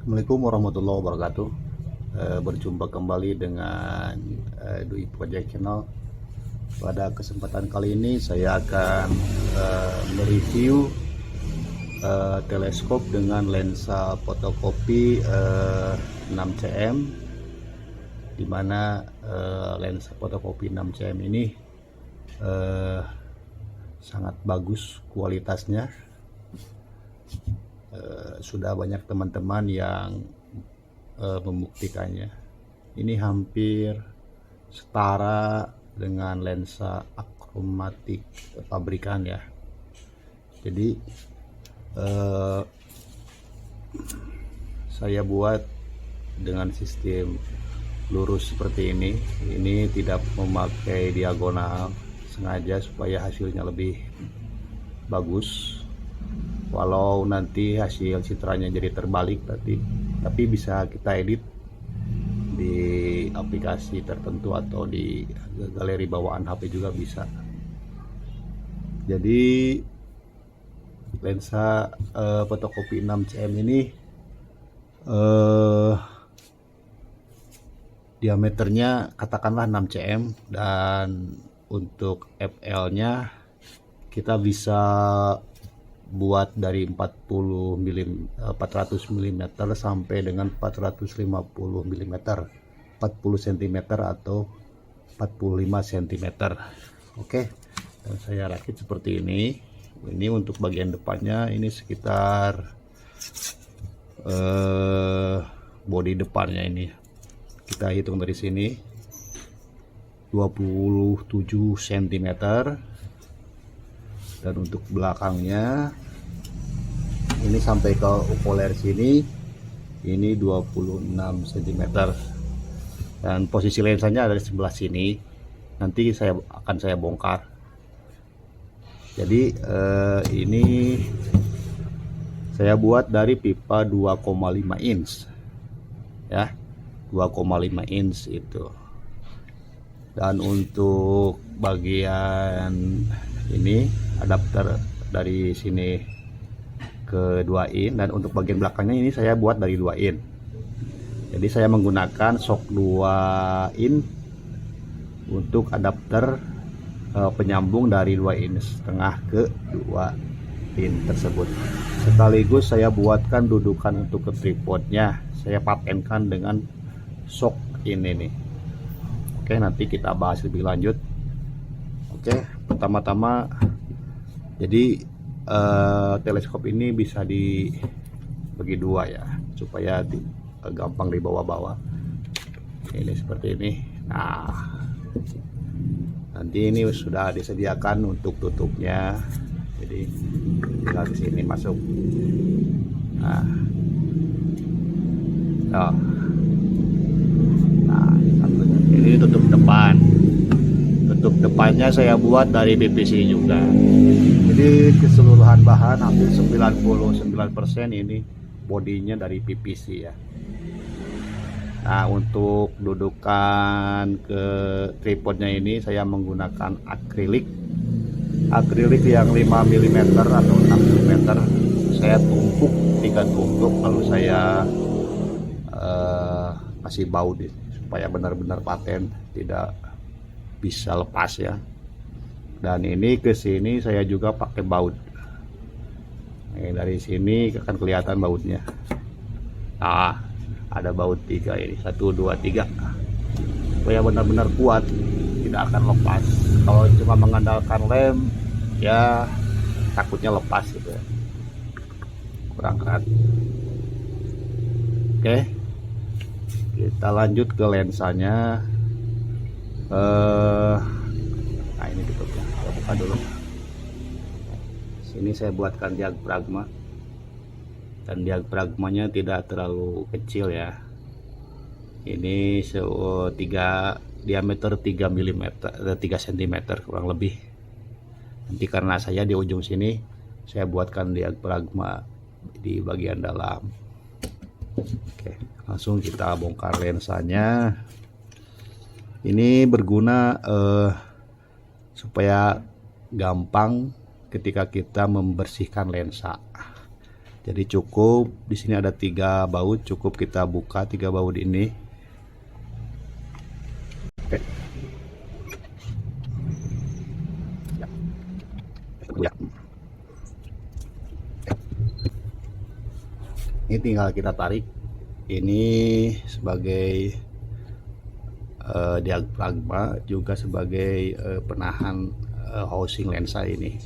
Assalamualaikum warahmatullahi wabarakatuh. Berjumpa kembali dengan Dwi Project Channel. Pada kesempatan kali ini saya akan mereview teleskop dengan lensa fotokopi 6 cm, di mana lensa fotokopi 6 cm ini sangat bagus kualitasnya. Sudah banyak teman-teman yang membuktikannya. Ini hampir setara dengan lensa akromatik pabrikan ya. Jadi saya buat dengan sistem lurus seperti ini. Ini tidak memakai diagonal, sengaja supaya hasilnya lebih bagus. Walau nanti hasil citranya jadi terbalik tapi bisa kita edit di aplikasi tertentu atau di galeri bawaan HP juga bisa. Jadi lensa fotokopi 6 cm ini diameternya katakanlah 6 cm, dan untuk FL-nya kita bisa buat dari 400 mm sampai dengan 450 mm, 40 cm atau 45 cm. Oke, dan saya rakit seperti ini. Ini untuk bagian depannya, ini sekitar bodi depannya ini kita hitung dari sini 27 cm, dan untuk belakangnya ini sampai ke upoler sini ini 26 cm, dan posisi lensanya ada di sebelah sini. Nanti akan saya bongkar. Jadi ini saya buat dari pipa 2,5 inch ya, 2,5 inch itu. Dan untuk bagian ini adapter dari sini ke 2 in, dan untuk bagian belakangnya ini saya buat dari 2 in. Jadi saya menggunakan shock 2 in untuk adapter penyambung dari 2 in setengah ke 2 in tersebut. Sekaligus saya buatkan dudukan untuk ke tripodnya, saya patenkan dengan shock in ini. Oke, nanti kita bahas lebih lanjut. Oke, pertama-tama jadi teleskop ini bisa dibagi dua ya, supaya gampang dibawa-bawa. Ini seperti ini. Nah, nanti ini sudah disediakan untuk tutupnya. Jadi tinggal di sini masuk. Nah, ini tutup depan. Tutup depannya saya buat dari PVC juga. Jadi keseluruhan bahan hampir 99% ini bodinya dari PVC ya. Nah, untuk dudukan ke tripodnya ini saya menggunakan akrilik yang 5 mm atau 6 mm. Saya tumpuk 3 tumpuk, lalu saya kasih baut supaya benar-benar paten, tidak bisa lepas ya. Dan ini ke sini saya juga pakai baut. Dari sini akan kelihatan bautnya. Nah, ada baut 3 ini, 1 2 3, supaya benar-benar kuat, tidak akan lepas. Kalau cuma mengandalkan lem ya takutnya lepas gitu ya, kurang erat. Oke, kita lanjut ke lensanya. Nah, ini tutupnya, saya buka dulu. Sini saya buatkan diafragma, dan diafragmanya tidak terlalu kecil ya. Ini diameter 3 mm, 3 cm kurang lebih. Nanti karena saya di ujung sini, saya buatkan diafragma di bagian dalam. Oke, langsung kita bongkar lensanya. Ini berguna supaya gampang ketika kita membersihkan lensa. Jadi cukup di sini ada 3 baut, cukup kita buka 3 baut ini. Oke. Ya. Ini tinggal kita tarik. Ini sebagai diafragma, juga sebagai penahan housing lensa ini.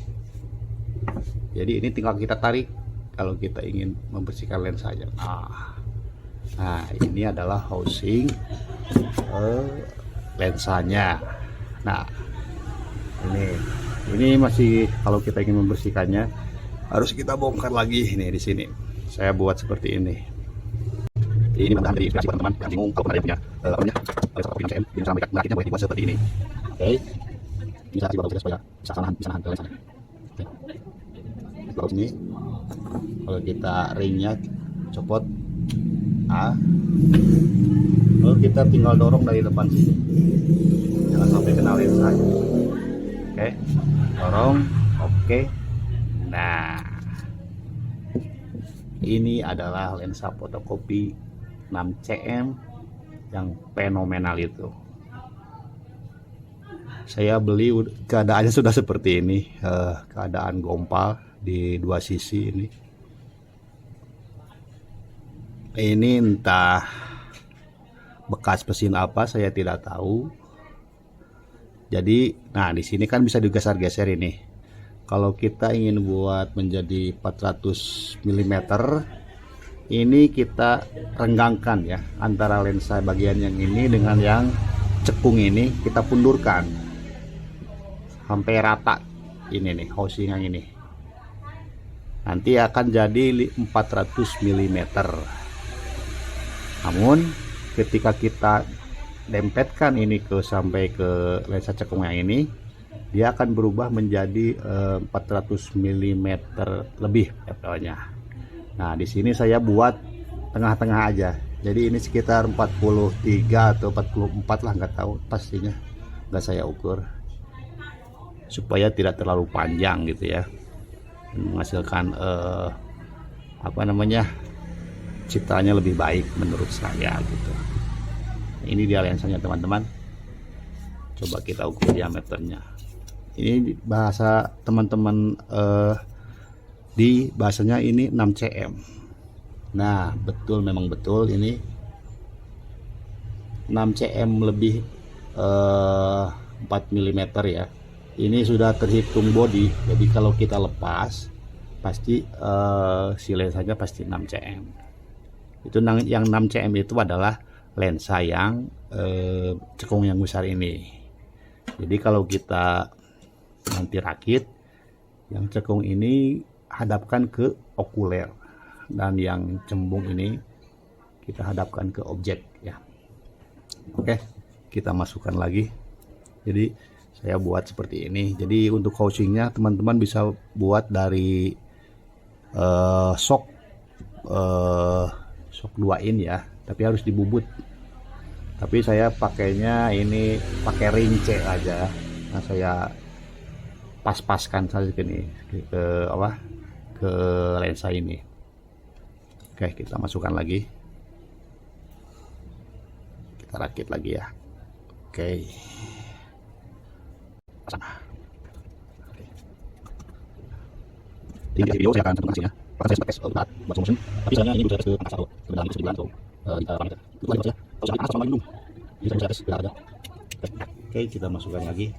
Jadi ini tinggal kita tarik kalau kita ingin membersihkan lensanya. Nah ini adalah housing lensanya. Nah ini masih, kalau kita ingin membersihkannya harus kita bongkar lagi. Nih di sini saya buat seperti ini. Ini mudah-mudahan dari inspirasi teman-teman yang bingung kalau ada yang punya cm ini sampai merakitnya boleh dibuat seperti ini. Oke, bisa kasih baut supaya bisa nahan ke lensanya. Baut ini kalau kita ringnya copot, lalu kita tinggal dorong dari depan sini, jangan sampai kena lensa. Oke, dorong. Oke, nah ini adalah lensa fotokopi 6 cm yang fenomenal itu. Saya beli keadaannya sudah seperti ini, keadaan gompal di 2 sisi ini. Ini entah bekas mesin apa, saya tidak tahu. Jadi, nah di sini kan bisa digeser-geser ini. Kalau kita ingin buat menjadi 400 mm, ini kita renggangkan ya, antara lensa bagian yang ini dengan yang cekung ini kita pundurkan sampai rata. Ini nih housing yang ini, nanti akan jadi 400 mm. Namun ketika kita dempetkan ini sampai ke lensa cekung yang ini, dia akan berubah menjadi 400 mm lebih levelnya. Nah di sini saya buat tengah-tengah aja, jadi ini sekitar 43 atau 44 lah, nggak tahu pastinya, nggak saya ukur, supaya tidak terlalu panjang gitu ya, menghasilkan apa namanya, citranya lebih baik menurut saya gitu. Ini dia lensanya teman-teman, coba kita ukur diameternya. Ini bahasa teman-teman di bahasanya ini 6 cm. Nah betul, memang betul ini 6 cm lebih 4 mm ya. Ini sudah terhitung body, jadi kalau kita lepas pasti si lensanya pasti 6 cm. Itu yang 6 cm itu adalah lensa yang cekung yang besar ini. Jadi kalau kita nanti rakit, yang cekung ini hadapkan ke okuler, dan yang cembung ini kita hadapkan ke objek ya. Oke, kita masukkan lagi. Jadi saya buat seperti ini. Jadi untuk housingnya teman-teman bisa buat dari sok 2 in ya, tapi harus dibubut. Tapi saya pakainya ini pakai rince aja. Nah saya pas-paskan saja ke apa, ke lensa ini. Oke, kita masukkan lagi, kita rakit lagi ya. Oke, pasang. Di video saya akan tentukan hasilnya. Bahkan saya tes berat buat motion, tapi sayangnya ini belum saya tes ke angka 1. Sebenarnya ini bisa dibilang atau kita parameter. Itu aja. Kalau saya atas sama minum, bisa saya tes berat aja. Oke, kita masukkan lagi.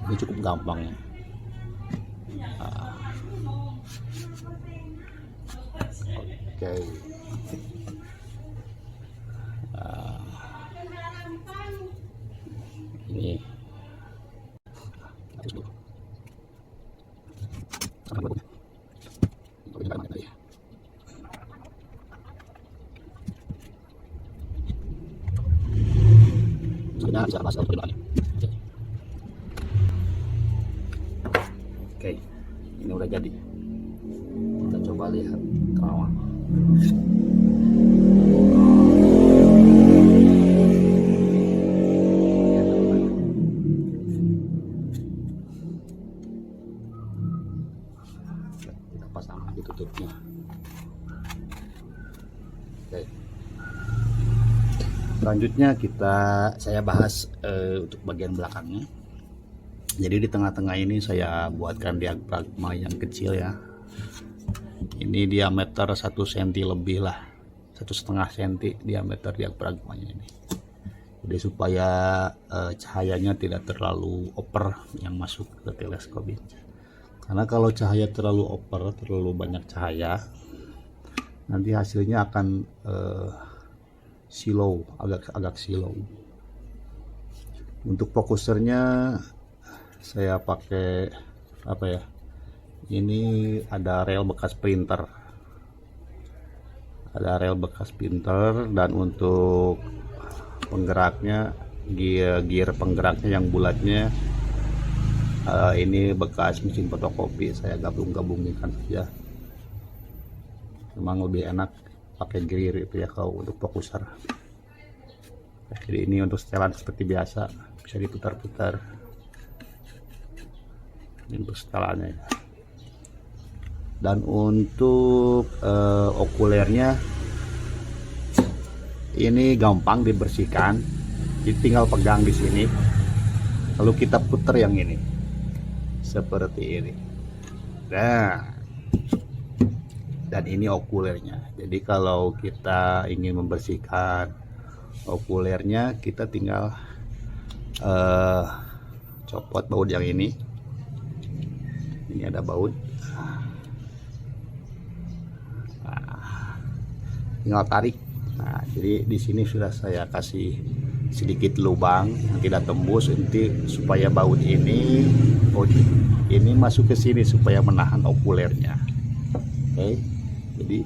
Ini cukup gampang ya. Oke. Ini harus dulu. Sama buatnya. Ini mana tadi? Sebenarnya bisa masuk ke depannya. Oke, ini udah jadi. Kita coba lihat terawang. Kita pasang ditutupnya. Oke. Selanjutnya saya bahas untuk bagian belakangnya. Jadi di tengah-tengah ini saya buatkan diafragma yang kecil ya. Ini diameter 1 cm lebih lah, 1,5 cm diameter diafragmanya ini. Jadi supaya cahayanya tidak terlalu over yang masuk ke teleskop ini. Karena kalau cahaya terlalu over, terlalu banyak cahaya, nanti hasilnya akan silau, agak silau. Untuk fokusernya saya pakai apa ya? Ini ada rel bekas printer. Ada rel bekas printer, dan untuk penggeraknya gear penggeraknya yang bulatnya ini bekas mesin fotokopi, saya gabungkan saja. Memang lebih enak pakai gear itu ya kalau untuk fokuser. Jadi ini untuk setelan seperti biasa, bisa diputar-putar. Ini untuk setelannya ya. Dan untuk okulernya ini gampang dibersihkan, jadi tinggal pegang di sini lalu kita putar yang ini seperti ini. Nah, dan ini okulernya. Jadi kalau kita ingin membersihkan okulernya, kita tinggal copot baut yang ini ada baut. Tinggal tarik. Nah, jadi di sini sudah saya kasih sedikit lubang yang tidak tembus nanti supaya baut ini masuk ke sini supaya menahan okulernya. Oke. Jadi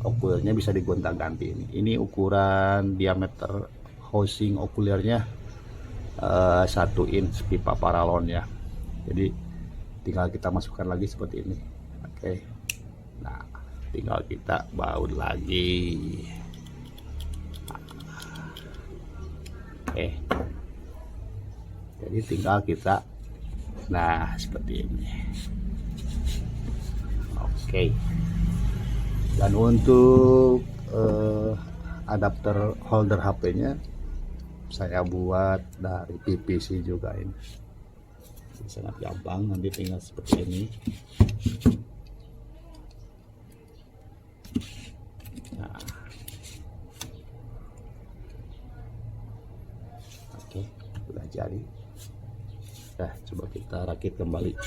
okulernya bisa digonta-ganti. Ini ukuran diameter housing okulernya 1 inch pipa paralon ya. Jadi tinggal kita masukkan lagi seperti ini. Oke. Nah, tinggal kita baut lagi. Oke. Jadi tinggal kita, nah seperti ini. Oke. Dan untuk adapter holder HP-nya saya buat dari PVC juga ini. Jadi sangat gampang, nanti tinggal seperti ini. Nah. Oke, sudah jadi. Nah, coba kita rakit kembali.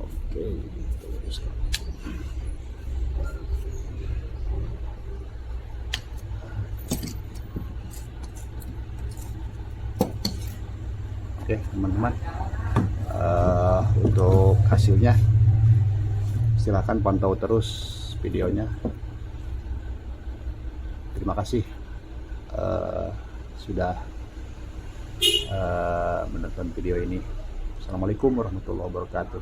Oke, teruskan. Oke, teman-teman, untuk hasilnya silahkan pantau terus videonya. Terima kasih sudah menonton video ini. Assalamualaikum warahmatullahi wabarakatuh.